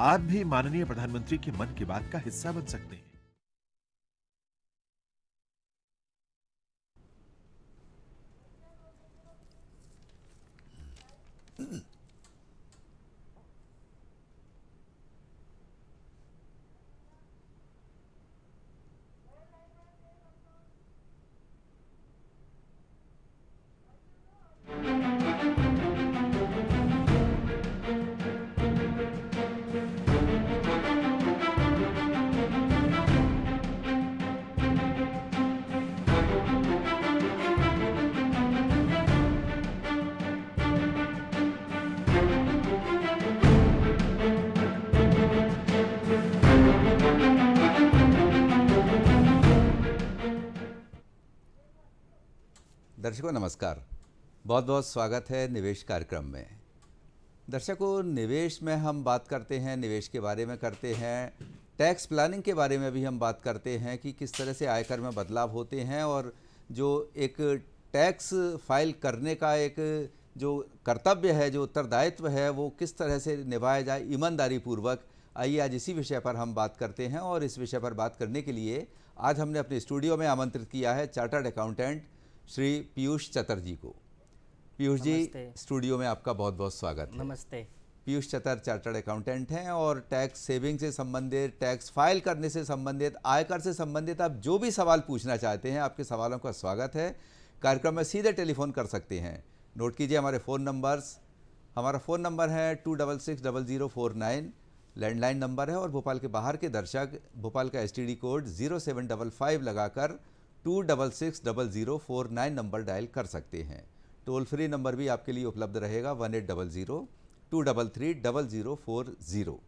आप भी माननीय प्रधानमंत्री के मन की बात का हिस्सा बन सकते हैं। दर्शकों नमस्कार, बहुत बहुत स्वागत है निवेश कार्यक्रम में। दर्शकों, निवेश में हम बात करते हैं, निवेश के बारे में करते हैं, टैक्स प्लानिंग के बारे में भी हम बात करते हैं कि किस तरह से आयकर में बदलाव होते हैं और जो एक टैक्स फाइल करने का एक जो कर्तव्य है, जो उत्तरदायित्व है, वो किस तरह से निभाया जाए ईमानदारी पूर्वक। आइए आज इसी विषय पर हम बात करते हैं और इस विषय पर बात करने के लिए आज हमने अपने स्टूडियो में आमंत्रित किया है चार्टर्ड अकाउंटेंट श्री पीयूष चतर को। पीयूष जी, स्टूडियो में आपका बहुत बहुत स्वागत है। नमस्ते। पीयूष चतर चार्टर्ड अकाउंटेंट हैं और टैक्स सेविंग से संबंधित, टैक्स फाइल करने से संबंधित, आयकर से संबंधित आप जो भी सवाल पूछना चाहते हैं, आपके सवालों का स्वागत है। कार्यक्रम में सीधे टेलीफोन कर सकते हैं। नोट कीजिए हमारे फ़ोन नंबर्स। हमारा फ़ोन नंबर है 26600049, लैंडलाइन नंबर है, और भोपाल के बाहर के दर्शक भोपाल का STD कोड 0755 लगाकर 266049 नंबर डायल कर सकते हैं। टोल फ्री नंबर भी आपके लिए उपलब्ध रहेगा 1800-233-0040।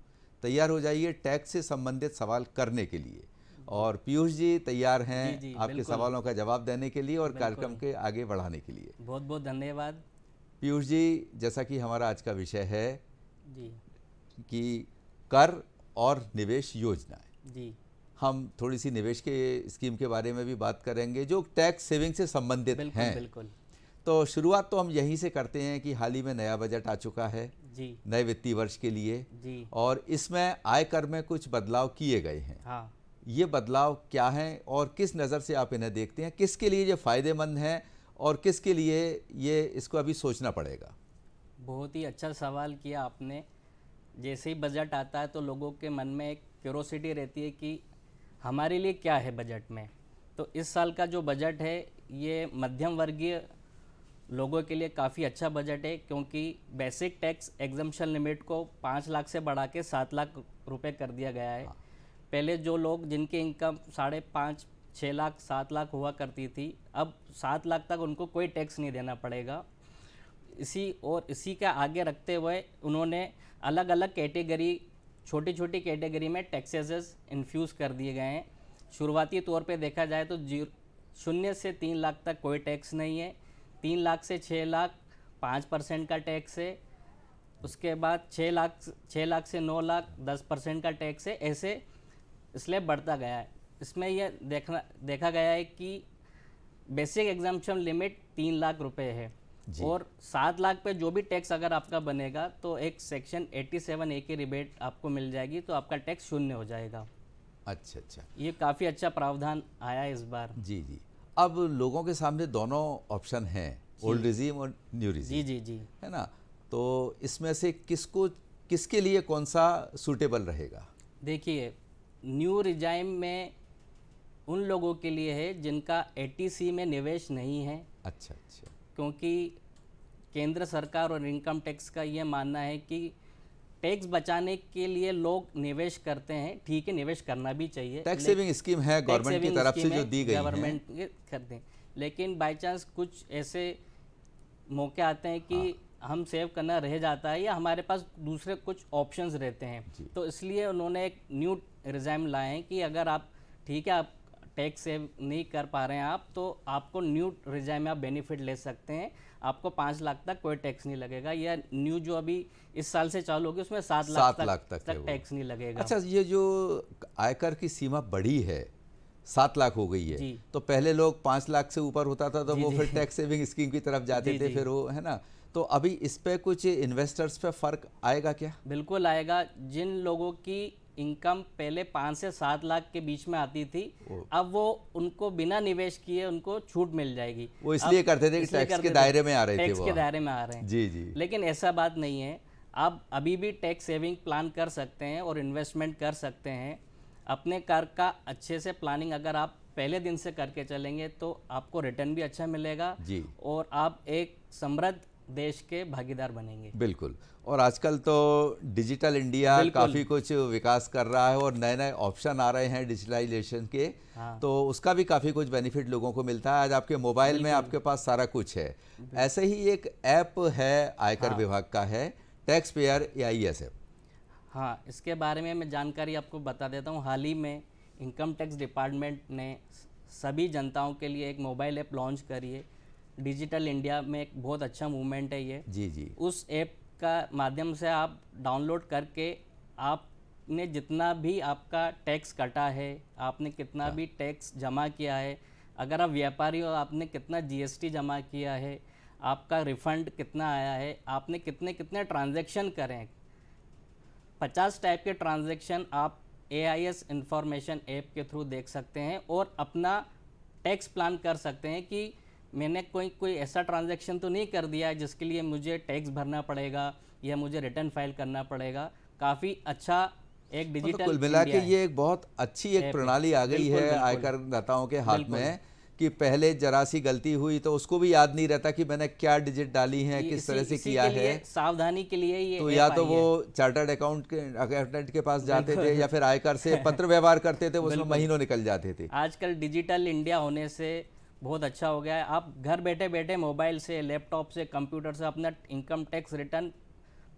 तैयार हो जाइए टैक्स से संबंधित सवाल करने के लिए। और पीयूष जी तैयार हैं जी, आपके सवालों का जवाब देने के लिए और कार्यक्रम के आगे बढ़ाने के लिए। बहुत बहुत धन्यवाद। पीयूष जी, जैसा कि हमारा आज का विषय है जी कि कर और निवेश योजनाएं, जी हम थोड़ी सी निवेश के स्कीम के बारे में भी बात करेंगे जो टैक्स सेविंग से संबंधित हैं। बिल्कुल। तो शुरुआत तो हम यहीं से करते हैं कि हाल ही में नया बजट आ चुका है जी नए वित्तीय वर्ष के लिए जी। और इसमें आयकर में कुछ बदलाव किए गए हैं। हाँ, ये बदलाव क्या हैं और किस नज़र से आप इन्हें देखते हैं? किसके लिए ये फ़ायदेमंद हैं और किसके लिए ये इसको अभी सोचना पड़ेगा? बहुत ही अच्छा सवाल किया आपने। जैसे ही बजट आता है तो लोगों के मन में एक क्यूरोसिटी रहती है कि हमारे लिए क्या है बजट में। तो इस साल का जो बजट है ये मध्यम वर्गीय लोगों के लिए काफ़ी अच्छा बजट है, क्योंकि बेसिक टैक्स एग्जम्पशन लिमिट को 5 लाख से बढ़ा के 7 लाख रुपए कर दिया गया है। पहले जो लोग जिनकी इनकम 5.5, 6 लाख, 7 लाख हुआ करती थी, अब 7 लाख तक उनको कोई टैक्स नहीं देना पड़ेगा। इसी का आगे रखते हुए उन्होंने अलग अलग कैटेगरी, छोटी छोटी कैटेगरी में टैक्सेस इन्फ्यूज़ कर दिए गए हैं। शुरुआती तौर पे देखा जाए तो 0 से 3 लाख तक कोई टैक्स नहीं है। 3 लाख से 6 लाख 5% का टैक्स है। उसके बाद 6 लाख से 9 लाख 10% का टैक्स है। ऐसे स्लैब बढ़ता गया है। इसमें यह देखा गया है कि बेसिक एग्जम्पशन लिमिट 3 लाख रुपए है और 7 लाख पे जो भी टैक्स अगर आपका बनेगा तो एक सेक्शन 87A की रिबेट आपको मिल जाएगी, तो आपका टैक्स 0 हो जाएगा। अच्छा, ये काफ़ी अच्छा प्रावधान आया है इस बार। जी। अब लोगों के सामने दोनों ऑप्शन हैं, ओल्ड रिजीम और न्यू रिजीम। जी, है ना? तो इसमें से किसके लिए कौन सा सूटेबल रहेगा? देखिए, न्यू रिजाइम में उन लोगों के लिए है जिनका ATC में निवेश नहीं है। अच्छा। क्योंकि केंद्र सरकार और इनकम टैक्स का ये मानना है कि टैक्स बचाने के लिए लोग निवेश करते हैं। ठीक है, निवेश करना भी चाहिए। टैक्स सेविंग स्कीम है गवर्नमेंट की तरफ से जो दी गई है, गवर्नमेंट करते हैं। लेकिन बाय चांस कुछ ऐसे मौके आते हैं कि हम सेव करना रह जाता है या हमारे पास दूसरे कुछ ऑप्शंस रहते हैं। तो इसलिए उन्होंने एक न्यू रिजाइम लाए हैं कि अगर आप ठीक है आप टैक्स सेव नहीं कर पा रहे हैं आप, तो आपको न्यू रिजाइम में आप बेनिफिट ले सकते हैं। आपको 5 लाख तक कोई टैक्स नहीं लगेगा। या न्यू जो अभी इस साल से चालू होगी उसमें 7 लाख तक टैक्स नहीं लगेगा। अच्छा, ये जो आयकर की सीमा बढ़ी है 7 लाख हो गई है, तो पहले लोग 5 लाख से ऊपर होता था तो वो फिर टैक्स सेविंग स्कीम की तरफ जाते थे, फिर वो है ना। तो अभी इस पे कुछ इन्वेस्टर्स पे फर्क आएगा क्या? बिल्कुल आएगा। जिन लोगों की इनकम पहले 5 से 7 लाख के बीच में आती थी, अब वो उनको बिना निवेश किए उनको छूट मिल जाएगी। वो इसलिए करते थे कि टैक्स के दायरे में आ रहे थे, टैक्स के दायरे में आ रहे हैं। जी जी। लेकिन ऐसा बात नहीं है, आप अभी भी टैक्स सेविंग प्लान कर सकते हैं और इन्वेस्टमेंट कर सकते हैं। अपने कर का अच्छे से प्लानिंग अगर आप पहले दिन से करके चलेंगे तो आपको रिटर्न भी अच्छा मिलेगा जी। और आप एक समृद्ध देश के भागीदार बनेंगे। बिल्कुल। और आजकल तो डिजिटल इंडिया काफ़ी कुछ विकास कर रहा है और नए नए ऑप्शन आ रहे हैं डिजिटलाइजेशन के। हाँ। तो उसका भी काफ़ी कुछ बेनिफिट लोगों को मिलता है। आज आपके मोबाइल में आपके पास सारा कुछ है। ऐसे ही एक ऐप है आयकर विभाग का है, टैक्स पेयर AIS ऐप। हाँ, इसके बारे में मैं जानकारी आपको बता देता हूँ। हाल ही में इनकम टैक्स डिपार्टमेंट ने सभी जनताओं के लिए एक मोबाइल ऐप लॉन्च करी है। डिजिटल इंडिया में एक बहुत अच्छा मूवमेंट है ये। जी जी। उस ऐप का माध्यम से आप डाउनलोड करके आपने जितना भी आपका टैक्स कटा है, आपने कितना भी टैक्स जमा किया है, अगर आप व्यापारी हो आपने कितना GST जमा किया है, आपका रिफंड कितना आया है, आपने कितने कितने ट्रांजैक्शन करें, 50 टाइप के ट्रांजैक्शन आप AIS इंफॉर्मेशन ऐप के थ्रू देख सकते हैं और अपना टैक्स प्लान कर सकते हैं कि मैंने कोई ऐसा ट्रांजैक्शन तो नहीं कर दिया है जिसके लिए मुझे टैक्स भरना पड़ेगा या मुझे रिटर्न फाइल करना पड़ेगा। काफ़ी अच्छा एक डिजिटल कुल मिला के ये एक बहुत अच्छी एक प्रणाली आ गई है आयकर दाताओं के हाथ में कि पहले जरा सी गलती हुई तो उसको भी याद नहीं रहता कि मैंने क्या डिजिट डाली है, किस तरह से किया है। सावधानी के लिए ये तो या तो वो चार्टर्ड अकाउंटेंट के पास जाते थे या फिर आयकर से पत्र व्यवहार करते थे, उसमें महीनों निकल जाते थे। आजकल डिजिटल इंडिया होने से बहुत अच्छा हो गया है। आप घर बैठे बैठे मोबाइल से, लैपटॉप से, कंप्यूटर से अपना इनकम टैक्स रिटर्न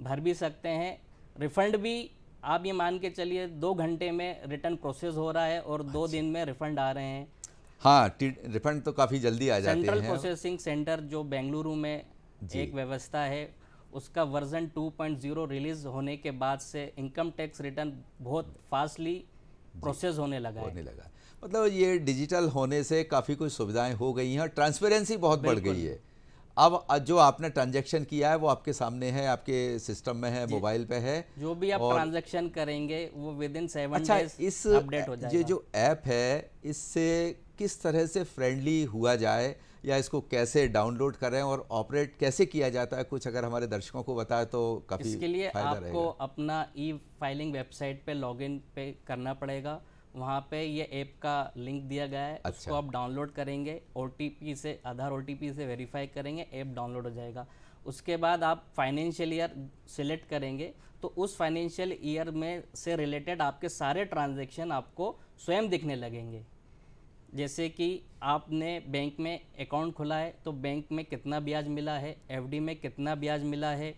भर भी सकते हैं। रिफंड भी आप ये मान के चलिए 2 घंटे में रिटर्न प्रोसेस हो रहा है और 2 दिन में रिफंड आ रहे हैं। हाँ, रिफंड तो काफ़ी जल्दी आ जाते हैं। सेंट्रल प्रोसेसिंग सेंटर जो बेंगलुरु में एक व्यवस्था है, उसका वर्जन 2.0 रिलीज होने के बाद से इनकम टैक्स रिटर्न बहुत फास्टली प्रोसेस होने लगा है। मतलब ये डिजिटल होने से काफ़ी कुछ सुविधाएं हो गई हैं, ट्रांसपेरेंसी बहुत बढ़ गई है। अब जो आपने ट्रांजैक्शन किया है वो आपके सामने है, आपके सिस्टम में है, मोबाइल पे है। जो भी आप ट्रांजैक्शन करेंगे वो विदिन 7 डेज इस अपडेट हो जाएगा। ये जो ऐप है इससे किस तरह से फ्रेंडली हुआ जाए या इसको कैसे डाउनलोड करें और ऑपरेट कैसे किया जाता है, कुछ अगर हमारे दर्शकों को बताए तो काफ़ी इसके लिए आपको अपना फाइलिंग वेबसाइट पे लॉगिन पे करना पड़ेगा। वहाँ पे ये ऐप का लिंक दिया गया है। उसको आप डाउनलोड करेंगे, OTP से, आधार OTP से वेरीफाई करेंगे, ऐप डाउनलोड हो जाएगा। उसके बाद आप फाइनेंशियल ईयर सिलेक्ट करेंगे तो उस फाइनेंशियल ईयर में से रिलेटेड आपके सारे ट्रांजैक्शन आपको स्वयं दिखने लगेंगे। जैसे कि आपने बैंक में अकाउंट खुला है तो बैंक में कितना ब्याज मिला है, FD में कितना ब्याज मिला है,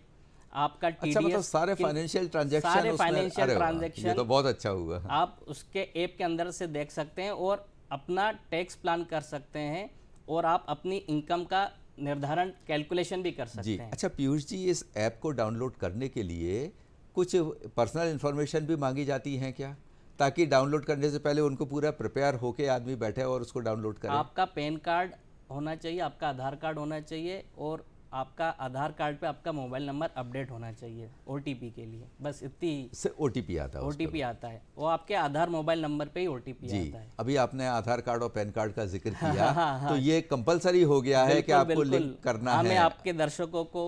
आपका TDS, मतलब सारे फाइनेंशियल ट्रांजैक्शन, ये तो बहुत अच्छा हुआ। आप उसके ऐप के अंदर से देख सकते हैं और अपना टैक्स प्लान कर सकते हैं और आप अपनी इनकम का निर्धारण कैलकुलेशन भी कर सकते हैं। अच्छा पीयूष जी, इस ऐप को डाउनलोड करने के लिए कुछ पर्सनल इन्फॉर्मेशन भी मांगी जाती हैं क्या, ताकि डाउनलोड करने से पहले उनको पूरा प्रिपेयर होके आदमी बैठे और उसको डाउनलोड करे? आपका पैन कार्ड होना चाहिए, आपका आधार कार्ड होना चाहिए और आपका आधार कार्ड पे आपका मोबाइल नंबर अपडेट होना चाहिए OTP के लिए। बस इतनी से OTP आता है? OTP आता है, वो आपके आधार मोबाइल नंबर पे ही OTP आता है। अभी आपने आधार कार्ड और पैन कार्ड का जिक्र किया तो ये कंपलसरी हो गया है कि आपको लिंक करना है। मैं आपके दर्शकों को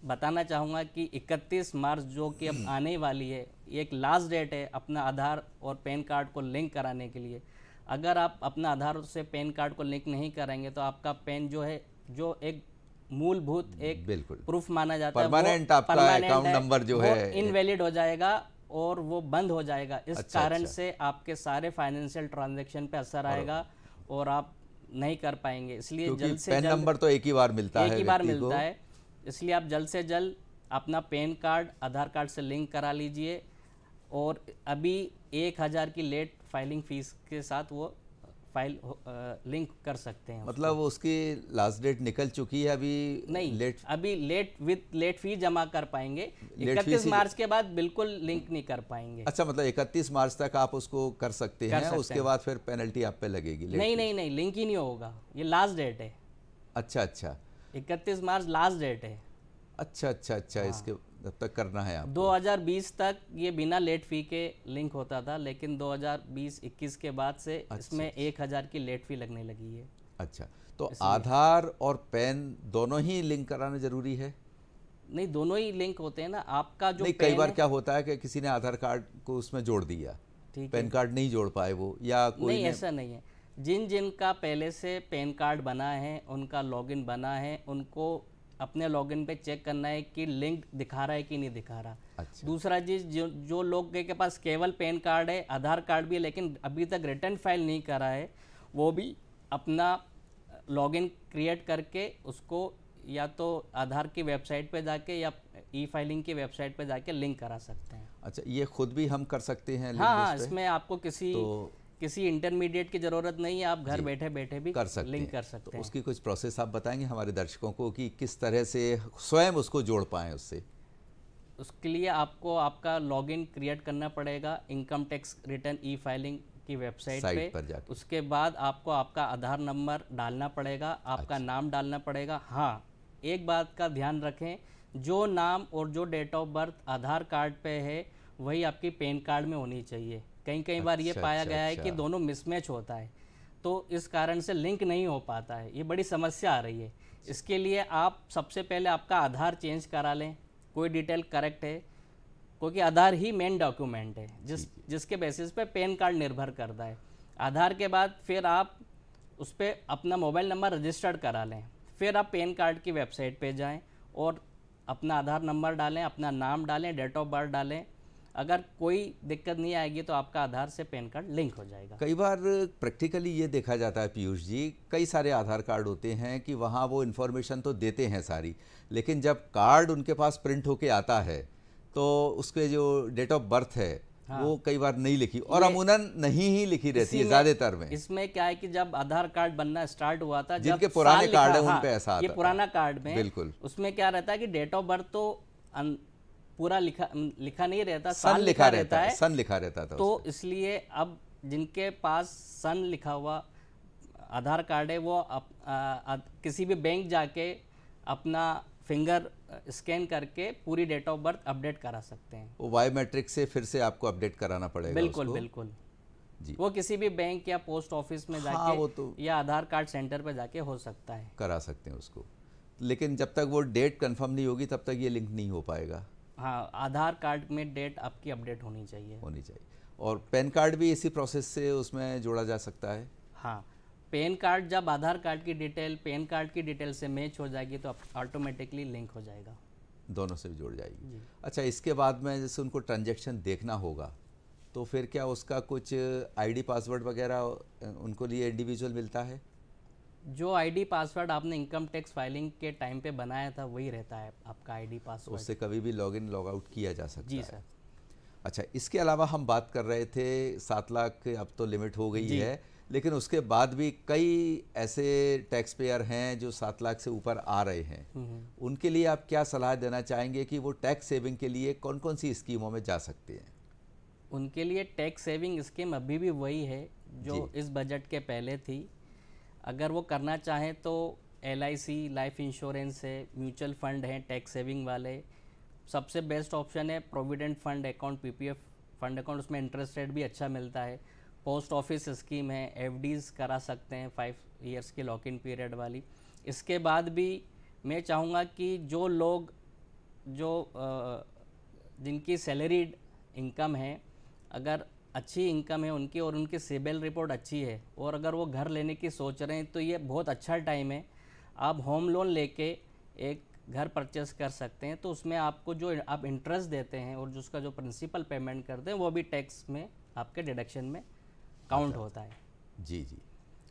बताना चाहूँगा कि 31 मार्च जो कि अब आने वाली है, ये एक लास्ट डेट है अपना आधार और पैन कार्ड को लिंक कराने के लिए। अगर आप अपना आधार से पैन कार्ड को लिंक नहीं कराएंगे तो आपका पैन जो है, जो एक मूलभूत एक प्रूफ माना जाता है, परमानेंट आपका अकाउंट नंबर जो है इनवैलिड हो जाएगा और वो बंद हो जाएगा। इस कारण से आपके सारे फाइनेंशियल ट्रांजैक्शन पे असर आएगा और आप नहीं कर पाएंगे। इसलिए जल्द से जल्द, पैन नंबर तो एक ही बार मिलता है, इसलिए आप जल्द से जल्द अपना पैन कार्ड आधार कार्ड से लिंक करा लीजिए और अभी 1000 की लेट फाइलिंग फीस के साथ वो फाइल लिंक कर सकते हैं। मतलब उसकी लास्ट डेट निकल चुकी है अभी? नहीं, अभी लेट फी जमा कर पाएंगे, 31 मार्च के बाद बिल्कुल लिंक नहीं कर पाएंगे। अच्छा, मतलब 31 मार्च तक आप उसको कर सकते हैं, उसके बाद फिर पेनल्टी आप पे लगेगी? नहीं, लिंक ही नहीं होगा, ये लास्ट डेट है। अच्छा, 31 मार्च लास्ट डेट है। अच्छा अच्छा अच्छा, इसके जब तक करना है आपको। 2020 तक ये बिना लेट फी के लिंक होता था, लेकिन 2020-21 के बाद से इसमें 1000 की लेट फी लगने लगी है। अच्छा, तो आधार और पैन दोनों ही लिंक कराना जरूरी है? नहीं, दोनों ही लिंक होते हैं ना। आपका जो नहीं, कई पैन बार है, क्या होता है कि किसी ने आधार कार्ड को उसमें जोड़ दिया, ठीक पैन है, कार्ड नहीं जोड़ पाए वो, या कोई नहीं ने। ऐसा नहीं है। जिन जिन का पहले से पैन कार्ड बना है, उनका लॉगिन बना है, उनको अपने लॉगिन पे चेक करना है कि लिंक दिखा रहा है कि नहीं दिखा रहा। अच्छा, दूसरा चीज़, जो लोग के पास केवल पैन कार्ड है, आधार कार्ड भी है, लेकिन अभी तक रिटर्न फाइल नहीं करा है, वो भी अपना लॉगिन क्रिएट करके उसको या तो आधार की वेबसाइट पे जाके या ई फाइलिंग की वेबसाइट पे जाके लिंक करा सकते हैं। अच्छा, ये खुद भी हम कर सकते हैं लिंक हाँ, उस पे? इसमें आपको किसी इंटरमीडिएट की ज़रूरत नहीं है, आप घर बैठे बैठे भी कर सकते लिंक हैं। कर सकते तो हैं। उसकी कुछ प्रोसेस आप बताएंगे हमारे दर्शकों को कि किस तरह से स्वयं उसको जोड़ पाएं उससे? उसके लिए आपको आपका लॉगिन क्रिएट करना पड़ेगा इनकम टैक्स रिटर्न ई फाइलिंग की वेबसाइट साइट पे पर जाके। उसके बाद आपको आपका आधार नंबर डालना पड़ेगा, आपका नाम डालना पड़ेगा। हाँ, एक बात का ध्यान रखें, जो नाम और जो date of birth Aadhaar card पे है वही आपकी पैन कार्ड में होनी चाहिए। कई बार ये अच्छा, पाया अच्छा, गया है अच्छा। कि दोनों मिसमैच होता है, तो इस कारण से लिंक नहीं हो पाता है, ये बड़ी समस्या आ रही है। इसके लिए आप सबसे पहले आपका आधार चेंज करा लें, कोई डिटेल करेक्ट है, क्योंकि आधार ही मेन डॉक्यूमेंट है जिसके बेसिस पे पैन कार्ड निर्भर करता है। आधार के बाद फिर आप उस पर अपना मोबाइल नंबर रजिस्टर्ड करा लें, फिर आप पैन कार्ड की वेबसाइट पे जाएं और अपना आधार नंबर डालें, अपना नाम डालें, डेट ऑफ बर्थ डालें। अगर कोई दिक्कत नहीं आएगी तो आपका आधार से पैन कार्ड लिंक हो जाएगा। कई बार प्रैक्टिकली ये देखा जाता है पीयूष जी, कई सारे आधार कार्ड होते हैं कि वहाँ वो इन्फॉर्मेशन तो देते हैं सारी, लेकिन जब कार्ड उनके पास प्रिंट होके आता है तो उसके जो डेट ऑफ बर्थ है वो कई बार नहीं लिखी, और अमूमन नहीं ही लिखी रहती है ज़्यादातर में। इसमें क्या है कि जब आधार कार्ड बनना स्टार्ट हुआ था, जिनके जब पुराने साल कार्ड लिखा- हैं उन हाँ, पे ऐसा आता ये था। पुराना कार्ड में बिल्कुल। उसमें क्या रहता है कि डेट ऑफ बर्थ तो पूरा लिखा नहीं रहता, सन साल लिखा रहता है, सन लिखा रहता था तो उस पे। इसलिए अब जिनके पास सन लिखा हुआ आधार कार्ड है वो किसी भी बैंक जाके अपना फिंगर स्कैन करके पूरी डेट ऑफ बर्थ अपडेट करा सकते हैं। वो बायोमेट्रिक से फिर से आपको अपडेट कराना पड़ेगा बिल्कुल उसको। बिल्कुल जी। वो किसी भी बैंक या पोस्ट ऑफिस में हाँ, जाके वो तो या आधार कार्ड सेंटर पे जाके हो सकता है। करा सकते हैं उसको, लेकिन जब तक वो डेट कंफर्म नहीं होगी तब तक ये लिंक नहीं हो पाएगा। हाँ, आधार कार्ड में डेट आपकी अपडेट होनी चाहिए। और पैन कार्ड भी इसी प्रोसेस से उसमें जोड़ा जा सकता है? हाँ, पैन कार्ड जब आधार कार्ड की डिटेल पैन कार्ड की डिटेल से मैच हो जाएगी तो ऑटोमेटिकली लिंक हो जाएगा, दोनों से जोड़ जाएगी। अच्छा, इसके बाद में जैसे उनको ट्रांजैक्शन देखना होगा तो फिर क्या उसका कुछ आईडी पासवर्ड वगैरह उनको लिए इंडिविजुअल मिलता है? जो आईडी पासवर्ड आपने इनकम टैक्स फाइलिंग के टाइम पे बनाया था वही रहता है आपका आईडी पासवर्ड। उससे कभी भी लॉगिन लॉग आउट किया जा सकता जी है? सर। अच्छा, इसके अलावा हम बात कर रहे थे 7 लाख अब तो लिमिट हो गई है, लेकिन उसके बाद भी कई ऐसे टैक्स पेयर हैं जो 7 लाख से ऊपर आ रहे हैं, उनके लिए आप क्या सलाह देना चाहेंगे कि वो टैक्स सेविंग के लिए कौन कौन सी स्कीमों में जा सकते हैं? उनके लिए टैक्स सेविंग स्कीम अभी भी वही है जो इस बजट के पहले थी। अगर वो करना चाहें तो LIC लाइफ इंश्योरेंस है, म्यूचुअल फंड हैं टैक्स सेविंग वाले। सबसे बेस्ट ऑप्शन है provident fund account, PPF fund account, उसमें इंटरेस्ट रेट भी अच्छा मिलता है। पोस्ट ऑफिस स्कीम है, FDs करा सकते हैं 5 इयर्स की लॉक इन पीरियड वाली। इसके बाद भी मैं चाहूँगा कि जो लोग जिनकी सैलरीड इनकम है, अगर अच्छी इनकम है उनकी और उनकी सिबिल रिपोर्ट अच्छी है और अगर वो घर लेने की सोच रहे हैं तो ये बहुत अच्छा टाइम है। आप होम लोन लेके एक घर परचेस कर सकते हैं, तो उसमें आपको जो आप इंटरेस्ट देते हैं और जो उसका जो प्रिंसिपल पेमेंट करते हैं वो भी टैक्स में आपके डिडक्शन में काउंट होता है। जी जी।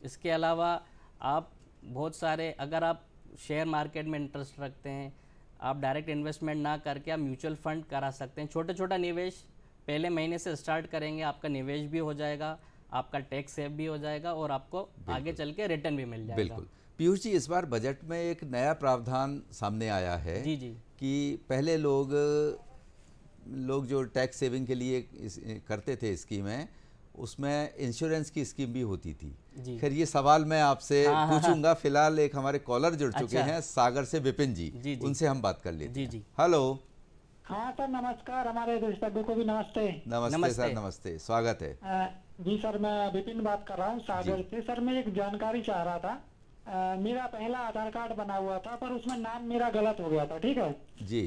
इसके अलावा आप बहुत सारे, अगर आप शेयर मार्केट में इंटरेस्ट रखते हैं, आप डायरेक्ट इन्वेस्टमेंट ना करके आप म्यूचुअल फंड करा सकते हैं। छोटा छोटा निवेश पहले महीने से स्टार्ट करेंगे, आपका निवेश भी हो जाएगा, आपका टैक्स सेव भी हो जाएगा और आपको आगे चल के रिटर्न भी मिल जाएगा। बिल्कुल। पीयूष जी, इस बार बजट में एक नया प्रावधान सामने आया है जी जी कि पहले लोग जो टैक्स सेविंग के लिए करते थे स्कीमें, उसमें इंश्योरेंस की स्कीम भी होती थी। जी। खैर ये सवाल मैं आपसे हाँ, हाँ, पूछूंगा। फिलहाल एक हमारे कॉलर जुड़ चुके अच्छा। हैं सागर से, विपिन जी, जी, जी। उनसे हम बात कर लेते जी, हैं। जी। हेलो। हाँ सर नमस्कार, हमारे दर्शकों को भी नमस्ते। नमस्ते नमस्ते। सर, नमस्ते, स्वागत है। जी सर, मैं विपिन बात कर रहा हूँ सागर से। सर मैं एक जानकारी चाह रहा था। मेरा पहला आधार कार्ड बना हुआ था पर उसमें नाम मेरा गलत हो गया था, ठीक है जी।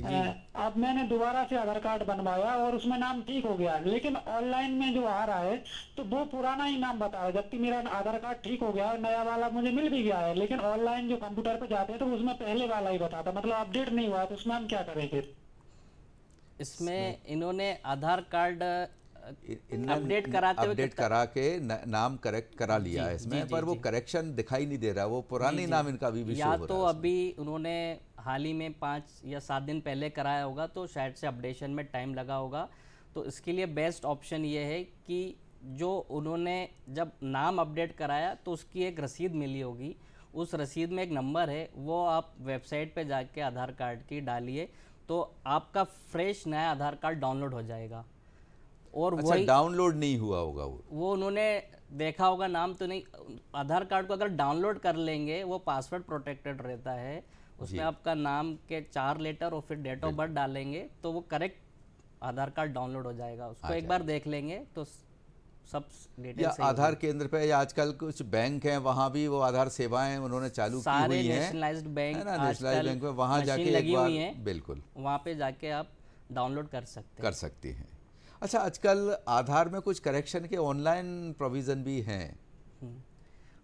अब मैंने दोबारा से आधार कार्ड बनवाया और उसमें नाम ठीक हो गया, लेकिन ऑनलाइन में जो आ रहा है तो वो पुराना ही नाम बता रहा है, जबकि मेरा आधार कार्ड ठीक हो गया और नया वाला मुझे मिल भी गया है, लेकिन ऑनलाइन जो कंप्यूटर पे जाते हैं तो उसमें पहले वाला ही बताता, मतलब अपडेट नहीं हुआ। तो उसमें हम क्या करें फिर? इसमें इन्होंने आधार कार्ड इनने अपडेट कराते हुए अपडेट करा के नाम करेक्ट करा लिया है इसमें, जी, पर वो जी। करेक्शन दिखाई नहीं दे रहा, वो पुरानी नाम इनका अभी भी शो या हो तो रहा है अभी उन्होंने हाल ही में 5 या 7 दिन पहले कराया होगा, तो शायद से अपडेशन में टाइम लगा होगा। तो इसके लिए बेस्ट ऑप्शन ये है कि जो उन्होंने जब नाम अपडेट कराया तो उसकी एक रसीद मिली होगी, उस रसीद में एक नंबर है, वो आप वेबसाइट पे जाके आधार कार्ड की डालिए तो आपका फ्रेश नया आधार कार्ड डाउनलोड हो जाएगा। और अच्छा, वही डाउनलोड नहीं हुआ होगा वो उन्होंने देखा होगा, नाम तो नहीं। आधार कार्ड को अगर डाउनलोड कर लेंगे वो पासवर्ड प्रोटेक्टेड रहता है, उसमें आपका नाम के 4 लेटर और फिर डेट ऑफ बर्थ डालेंगे तो वो करेक्ट आधार कार्ड डाउनलोड हो जाएगा। उसको एक बार देख लेंगे तो सब डिटेल या आधार केंद्र पे, या आजकल कुछ बैंक हैं वहाँ भी वो आधार सेवाएं उन्होंने चालू की सारे हुई हैं, नेशनलाइज्ड बैंक है ना, नेशनलाइज्ड बैंक में वहाँ मशीन जाके लगी एक बार हुई हैं, बिल्कुल वहाँ पे जाके आप डाउनलोड कर सकते हैं। अच्छा, आजकल आधार में कुछ करेक्शन के ऑनलाइन प्रोविज़न भी हैं।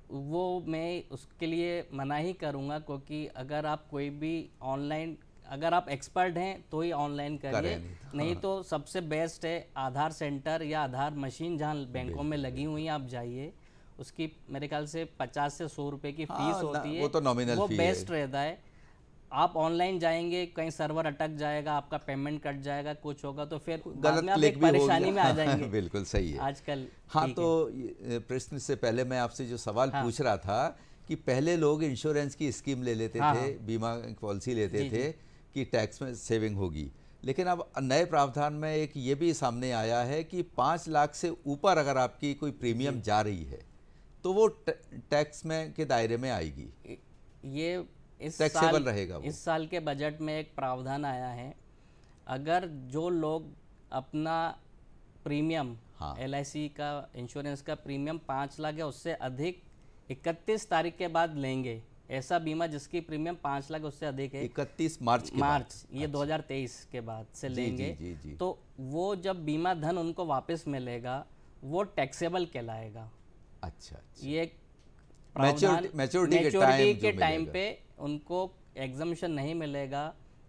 वो मैं उसके लिए मना ही करूँगा, क्योंकि अगर आप कोई भी ऑनलाइन, अगर आप एक्सपर्ट हैं तो ही ऑनलाइन करिए, नहीं तो सबसे बेस्ट है आधार सेंटर या आधार मशीन जहाँ बैंकों में लगी हुई हैं आप जाइए, उसकी मेरे ख्याल से 50 से 100 रुपये की फीस होती है, वो तो नॉमिनल वो फी बेस्ट रहता है। आप ऑनलाइन जाएंगे, कहीं सर्वर अटक जाएगा, आपका पेमेंट कट जाएगा, कुछ होगा तो फिर बाद में आप एक परेशानी में आ जाएंगे। बिल्कुल सही है आजकल हाँ, तो प्रश्न से पहले मैं आपसे जो सवाल पूछ रहा था कि पहले लोग इंश्योरेंस की स्कीम ले लेते थे, बीमा पॉलिसी लेते थे कि टैक्स में सेविंग होगी, लेकिन अब नए प्रावधान में एक ये भी सामने आया है कि 5 लाख से ऊपर अगर आपकी कोई प्रीमियम जा रही है तो वो टैक्स में के दायरे में आएगी, ये इस टैक्सेबल रहेगा वो। इस साल के बजट में एक प्रावधान आया है, अगर जो लोग अपना प्रीमियम LIC का इंश्योरेंस का प्रीमियम 5 लाख या उससे अधिक 31 तारीख के बाद लेंगे, ऐसा बीमा जिसकी प्रीमियम 5 लाख उससे अधिक है 31 मार्च के बाद, ये 2023 के बाद से लेंगे, जी। तो वो जब बीमा धन उनको वापस मिलेगा वो टैक्सेबल कहलाएगा। अच्छा, ये मैच्योरिटी के टाइम पे उनको एग्जम्पशन नहीं मिलेगा।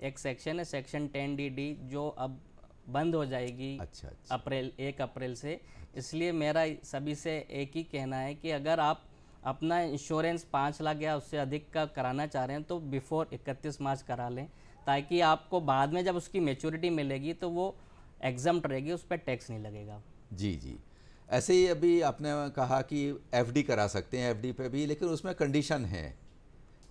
एक सेक्शन है सेक्शन 10DD जो अब बंद हो जाएगी अप्रैल 1 अप्रैल से। इसलिए मेरा सभी से एक ही कहना है कि अगर आप अपना इंश्योरेंस 5 लाख या उससे अधिक का कराना चाह रहे हैं तो बिफोर 31 मार्च करा लें, ताकि आपको बाद में जब उसकी मैच्योरिटी मिलेगी तो वो एग्जम्प्ट रहेगी, उस पर टैक्स नहीं लगेगा। जी। ऐसे ही अभी आपने कहा कि FD करा सकते हैं, FD पे भी, लेकिन उसमें कंडीशन है,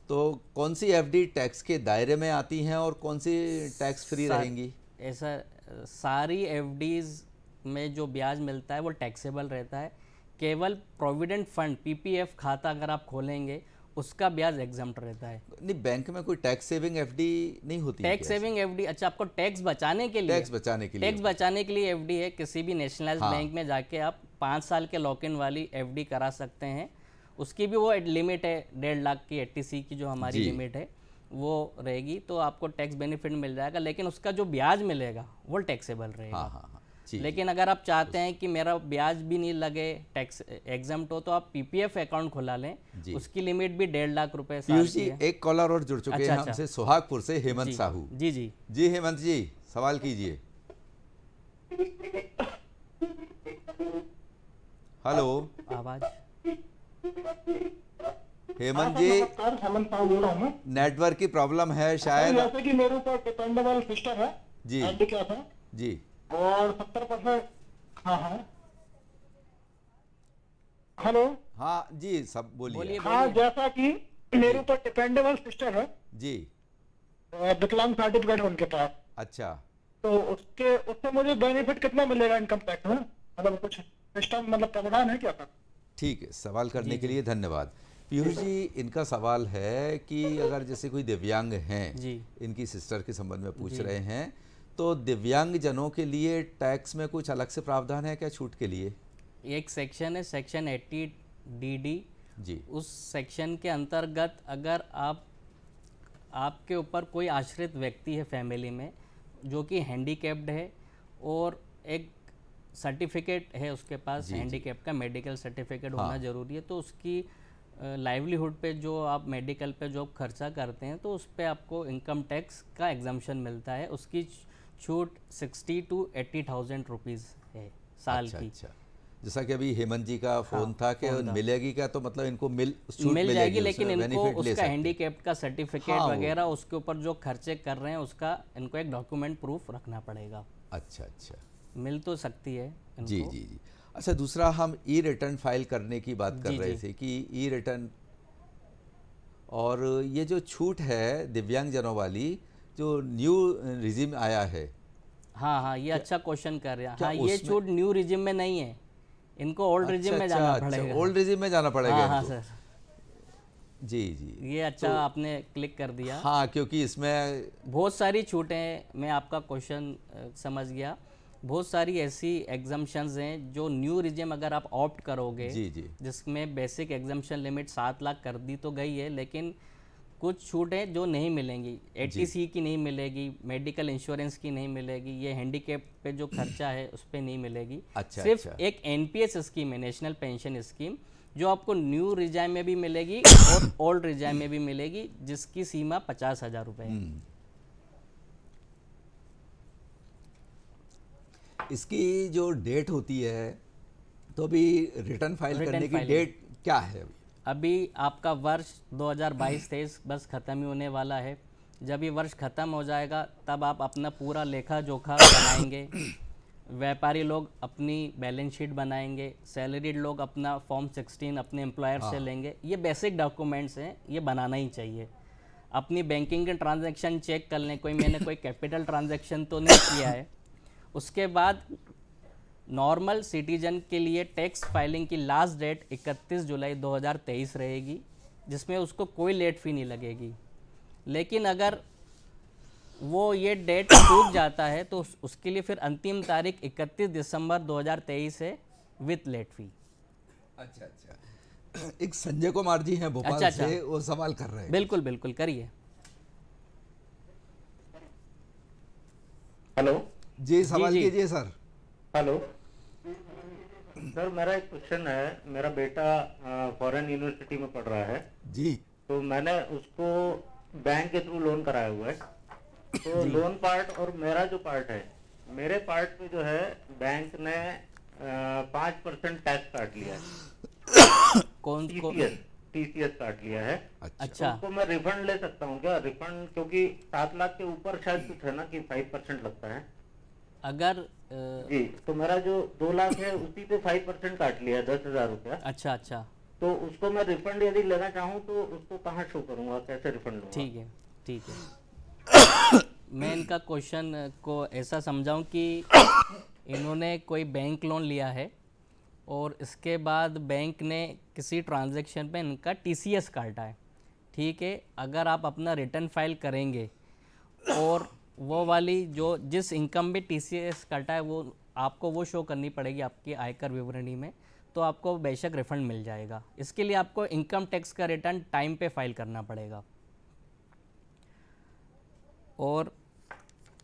तो कौन सी FD टैक्स के दायरे में आती हैं और कौन सी टैक्स फ्री रहेंगी? ऐसा सारी FDs में जो ब्याज मिलता है वो टैक्सेबल रहता है, केवल प्रोविडेंट फंड PPF खाता अगर आप खोलेंगे उसका ब्याज एग्जम्प्ट रहता है। नहीं, बैंक में कोई टैक्स सेविंग FD नहीं होती? टैक्स सेविंग FD, अच्छा आपको टैक्स बचाने के लिए FD है, किसी भी नेशनलाइज्ड बैंक में जाके आप 5 साल के लॉक इन वाली FD करा सकते हैं। उसकी भी वो लिमिट है 1.5 लाख की, 80C की जो हमारी लिमिट है वो रहेगी, तो आपको टैक्स बेनिफिट मिल जाएगा, लेकिन उसका जो ब्याज मिलेगा वो टैक्सेबल रहेगा। लेकिन अगर आप चाहते हैं कि मेरा ब्याज भी नहीं लगे, टैक्स एग्जम्प्ट हो, तो आप PPF अकाउंट खुला लें, उसकी लिमिट भी 1.5 लाख रुपए साल की है। एक कॉलर और जुड़ चुके हैं हमसे, सोहागपुर से हेमंत साहू। जी हेमंत जी, सवाल कीजिए। हेलो, आवाज। हेमंत जी, हेमंत साहू बोल रहा हूँ। नेटवर्क की प्रॉब्लम है शायद। जैसे कि मेरे ऊपर डिपेंडेबल सिस्टम है जी क्या था जी, और 70%। हाँ हेलो, हाँ जी, सब बोलिए। हाँ, जैसा कि मेरे ऊपर डिपेंडेबल सिस्टम है जी, विकलांग सर्टिफिकेट उनके पास। अच्छा, तो उससे मुझे बेनिफिट कितना मिलेगा इनकम टैक्स में, मतलब कुछ सिस्टम मतलब प्रावधान है क्या सर? ठीक है, सवाल करने के लिए धन्यवाद। पीयूष जी, इनका सवाल है कि अगर जैसे कोई दिव्यांग हैं, जी इनकी सिस्टर के संबंध में पूछ रहे हैं, तो दिव्यांग जनों के लिए टैक्स में कुछ अलग से प्रावधान है क्या छूट के लिए? एक सेक्शन है, सेक्शन 80 DD जी, उस सेक्शन के अंतर्गत अगर आपके ऊपर कोई आश्रित व्यक्ति है फैमिली में जो कि हैंडीकैप्ड है और एक सर्टिफिकेट है उसके पास हैंडीकैप का, मेडिकल सर्टिफिकेट होना ज़रूरी है, तो उसकी लाइवलीहुड पे जो आप मेडिकल पे जो खर्चा करते हैं तो उस पे आपको इनकम टैक्स का एग्जम्पशन मिलता है। उसकी छूट 60 to 80,000 रुपीज़ है साल अच्छा, की। अच्छा। जैसा कि अभी हेमंत जी का फोन था कि मिलेगी क्या, तो मतलब इनको छूट मिल जाएगी, लेकिन उसमें इनको benefit ले उसका सकते हैं। हैंडीकैप का सर्टिफिकेट वगैरह उसके ऊपर जो खर्चे कर रहे हैं उसका इनको एक डॉक्यूमेंट प्रूफ रखना पड़ेगा। अच्छा अच्छा, मिल तो सकती है इनको। जी जी जी। अच्छा, दूसरा हम ई रिटर्न फाइल करने की बात कर रहे थे कि ई रिटर्न और ये जो छूट है दिव्यांगजनों वाली जो न्यू रिजिम आया है, हाँ, ये अच्छा क्वेश्चन कर रहे हैं। क्या हाँ, ये उसमें- छूट न्यू रिजिम में नहीं है, इनको ओल्ड रिजिम में जाना पड़ेगा। ओल्ड रिजिम में जाना पड़ेगा हाँ इनको। सर, जी जी, ये अच्छा आपने क्लिक कर दिया। हाँ, क्योंकि इसमें बहुत सारी छूटें, मैं आपका क्वेश्चन समझ गया। बहुत सारी ऐसी एग्जम्पशंस हैं जो न्यू रिजिम अगर आप ऑप्ट करोगे, जी जी, जिसमें बेसिक एग्जम्पशन लिमिट 7 लाख कर दी तो गई है, लेकिन कुछ छूटें जो नहीं मिलेंगी। 80C की नहीं मिलेगी, मेडिकल इंश्योरेंस की नहीं मिलेगी, ये हैंडीकैप पे जो खर्चा है उस पर नहीं मिलेगी। अच्छा, सिर्फ अच्छा। एक NPS स्कीम है, नेशनल पेंशन स्कीम, जो आपको न्यू रिजाइम में भी मिलेगी और ओल्ड रिजाइम में भी मिलेगी, जिसकी सीमा 50,000 रुपये है। इसकी जो डेट होती है, तो अभी रिटर्न फाइल करने की डेट क्या है? अभी आपका वर्ष 2022-23 बस ख़त्म ही होने वाला है। जब ये वर्ष ख़त्म हो जाएगा तब आप अपना पूरा लेखा जोखा बनाएंगे, व्यापारी लोग अपनी बैलेंस शीट बनाएंगे, सैलरीड लोग अपना फॉर्म 16 अपने एम्प्लॉयर से लेंगे। ये बेसिक डॉक्यूमेंट्स हैं, ये बनाना ही चाहिए। अपनी बैंकिंग के ट्रांजैक्शन चेक कर लें, मैंने कोई कैपिटल ट्रांजैक्शन तो नहीं किया है। उसके बाद नॉर्मल सिटीजन के लिए टैक्स फाइलिंग की लास्ट डेट 31 जुलाई 2023 रहेगी, जिसमें उसको कोई लेट फी नहीं लगेगी। लेकिन अगर वो ये डेट चूक जाता है तो उसके लिए फिर अंतिम तारीख 31 दिसंबर 2023 है विथ लेट फी। अच्छा अच्छा, एक संजय कुमार जी हैं भोपाल अच्छा, से, वो सवाल कर रहे हैं। बिल्कुल बिल्कुल करिए। हेलो जी, सवाल जी। कीजिए सर। हेलो सर, मेरा एक क्वेश्चन है। मेरा बेटा फॉरेन यूनिवर्सिटी में पढ़ रहा है, जी, तो मैंने उसको बैंक के थ्रू लोन कराया हुआ है। तो लोन पार्ट और मेरा जो पार्ट है, मेरे पार्ट पे जो है बैंक ने 5% टैक्स काट लिया है। कौन को? TCS काट लिया है। अच्छा, उसको मैं रिफंड ले सकता हूँ क्या? रिफंड, क्योंकि 7 लाख के ऊपर शायद कुछ है ना कि 5% लगता है। अगर जी, तो मेरा जो 2 लाख है उसी पे 5% काट लिया, 10,000 रुपया। अच्छा अच्छा, तो उसको मैं रिफंड यदि लेना चाहूँ तो उसको कहाँ शो करूँगा, कैसे रिफंड लूँगा? ठीक है ठीक है। मैं इनका क्वेश्चन को ऐसा समझाऊं कि इन्होंने कोई बैंक लोन लिया है और इसके बाद बैंक ने किसी ट्रांजैक्शन पे इनका TCS काटा है। ठीक है, अगर आप अपना रिटर्न फाइल करेंगे और वो वाली जो जिस इनकम में TCS काटा है वो आपको वो शो करनी पड़ेगी आपकी आयकर विवरणी में, तो आपको बेशक रिफंड मिल जाएगा। इसके लिए आपको इनकम टैक्स का रिटर्न टाइम पे फाइल करना पड़ेगा और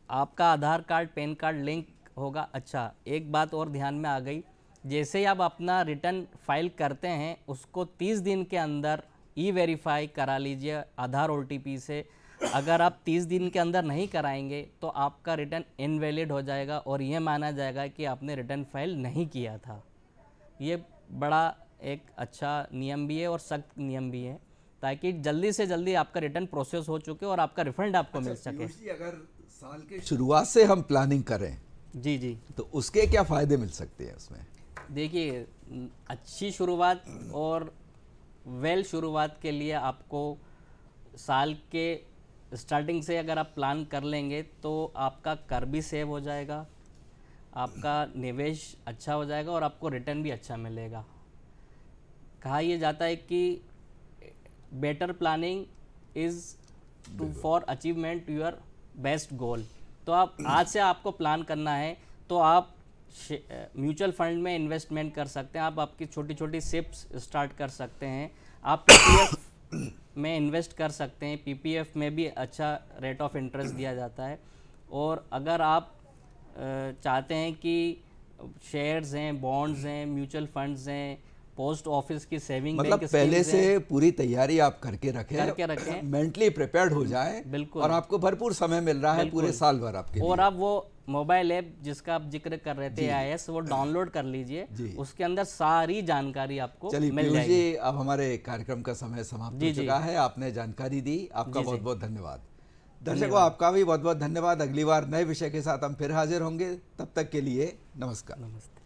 आपका आधार कार्ड पैन कार्ड लिंक होगा। अच्छा, एक बात और ध्यान में आ गई, जैसे ही आप अपना रिटर्न फाइल करते हैं उसको 30 दिन के अंदर E-वेरीफाई करा लीजिए आधार OTP से। अगर आप 30 दिन के अंदर नहीं कराएंगे तो आपका रिटर्न इनवैलिड हो जाएगा और ये माना जाएगा कि आपने रिटर्न फाइल नहीं किया था। ये बड़ा एक अच्छा नियम भी है और सख्त नियम भी है, ताकि जल्दी से जल्दी आपका रिटर्न प्रोसेस हो चुके और आपका रिफंड आपको मिल सके। पीयूष जी, अगर साल के शुरुआत से हम प्लानिंग करें जी जी, तो उसके क्या फायदे मिल सकते हैं उसमें? देखिए, अच्छी शुरुआत और वेल शुरुआत के लिए आपको साल के स्टार्टिंग से अगर आप प्लान कर लेंगे तो आपका कर भी सेव हो जाएगा, आपका निवेश अच्छा हो जाएगा और आपको रिटर्न भी अच्छा मिलेगा। कहा यह जाता है कि better planning is to for achievement your best goal. तो आप आज से आपको प्लान करना है तो आप म्यूचुअल फंड में इन्वेस्टमेंट कर सकते हैं, आप आपकी छोटी छोटी सिप्स स्टार्ट कर सकते हैं, आप पीपीएफ में इन्वेस्ट कर सकते हैं, पीपीएफ में भी अच्छा रेट ऑफ इंटरेस्ट दिया जाता है। और अगर आप चाहते हैं कि शेयर्स हैं, बॉन्ड्स हैं, म्यूचुअल फंड्स हैं, पोस्ट ऑफिस की सेविंग मतलब बैंक पहले स्कीम्स से हैं, पूरी तैयारी आप करके रखें, मेंटली प्रिपेयर्ड हो जाए। बिल्कुल। और आपको भरपूर समय मिल रहा है पूरे साल भर आपके और लिए। आप वो मोबाइल ऐप जिसका आप जिक्र कर रहे थे AIS, वो डाउनलोड कर लीजिए, उसके अंदर सारी जानकारी आपको चलिए मिल पीयूष जाएगी। जी, अब हमारे कार्यक्रम का समय समाप्त हो चुका है। आपने जानकारी दी, आपका बहुत बहुत धन्यवाद। दर्शकों, आपका भी बहुत बहुत धन्यवाद। अगली बार नए विषय के साथ हम फिर हाजिर होंगे, तब तक के लिए नमस्कार। नमस्ते।